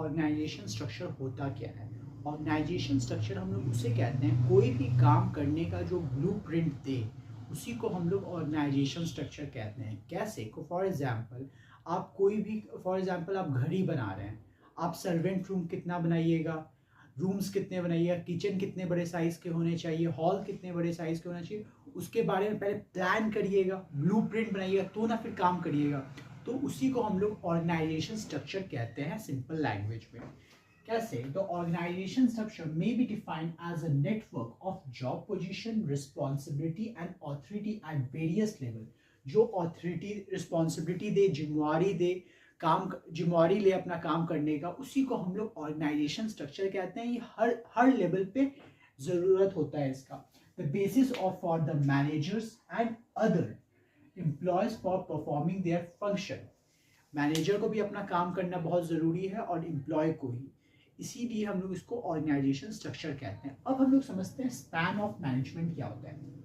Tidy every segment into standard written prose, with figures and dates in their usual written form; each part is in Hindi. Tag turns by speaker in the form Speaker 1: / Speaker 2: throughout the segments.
Speaker 1: ऑर्गेनाइजेशन स्ट्रक्चर होता क्या है। ऑर्गेनाइजेशन स्ट्रक्चर हम लोग उसे कहते हैं कोई भी काम करने का जो ब्लूप्रिंट दे उसी को हम लोग ऑर्गेनाइजेशन स्ट्रक्चर कहते हैं। कैसे को फॉर एग्जांपल आप कोई भी आप घर ही बना रहे हैं, आप सर्वेंट रूम कितना बनाइएगा, रूम्स कितने बनाइएगा, किचन कितने बड़े साइज़ के होने चाहिए, हॉल कितने बड़े साइज़ के होना चाहिए, उसके बारे में पहले प्लान करिएगा, ब्लूप्रिंट बनाइएगा तो ना फिर काम करिएगा। तो उसी को हम लोग ऑर्गेनाइजेशन स्ट्रक्चर कहते हैं सिंपल लैंग्वेज में। कैसे? The organisation structure may be defined as a network of job position, responsibility and authority at various level. जो ऑथोरिटी रिस्पॉन्सिबिलिटी दे, जिम्मेवारी दे, जिम्मेवारी ले अपना काम करने का, उसी को हम लोग ऑर्गेनाइजेशन स्ट्रक्चर कहते हैं। ये हर लेवल पे ज़रूरत होता है इसका। The basis of for the managers and other employees for performing their function. Manager को भी अपना काम करना बहुत ज़रूरी है और एम्प्लॉय को ही, इसीलिए हम लोग इसको ऑर्गेनाइजेशन स्ट्रक्चर कहते हैं। अब हम लोग समझते हैं स्पैन ऑफ मैनेजमेंट क्या होता है।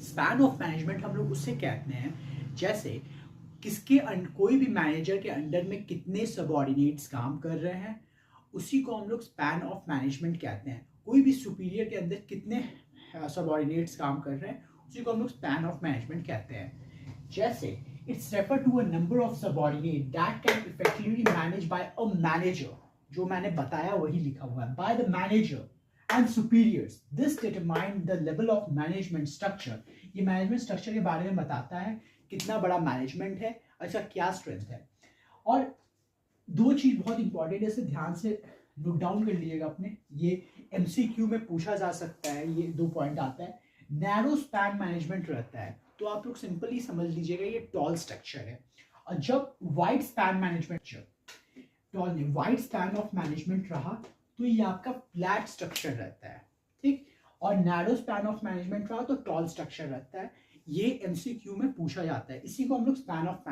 Speaker 1: स्पैन ऑफ मैनेजमेंट हम लोग उससे कहते हैं जैसे कोई भी मैनेजर के अंडर में कितने सबऑर्डिनेट्स काम कर रहे हैं, उसी को हम लोग स्पैन ऑफ मैनेजमेंट कहते हैं। कोई भी सुपीरियर के अंदर कितने सबऑर्डिनेट्स काम कर रहे हैं, उसी को हम लोग स्पैन ऑफ मैनेजमेंट कहते हैं। जैसे it's refer to a number of subordinate that can effectively manage by a manager. जो मैंने बताया वही लिखा हुआ है, by the manager and superiors. This determine the level of management structure. ये मैनेजमेंट स्ट्रक्चर के बारे में बताता है कितना बड़ा मैनेजमेंट है, अच्छा क्या स्ट्रेंथ है। और दो चीज बहुत इंपॉर्टेंट है, इसे ध्यान से नोट डाउन कर लीजिएगा अपने, ये एमसीक्यू में पूछा जा सकता है। ये दो पॉइंट आता है, नैरो स्पैन मैनेजमेंट रहता है तो आप लोग सिंपली समझ लीजिएगा ये टॉल स्ट्रक्चर है। और जब वाइड स्पैन मैनेजमेंट टॉल नहीं वाइड स्पैन ऑफ मैनेजमेंट रहा तो ये आपका फ्लैट स्ट्रक्चर रहता है, ठीक। और नैरो स्पैन ऑफ मैनेजमेंट रहा तो टॉल स्ट्रक्चर रहता है। ये एमसीक्यू में पूछा जाता है, इसी को हम लोग स्पैन ऑफ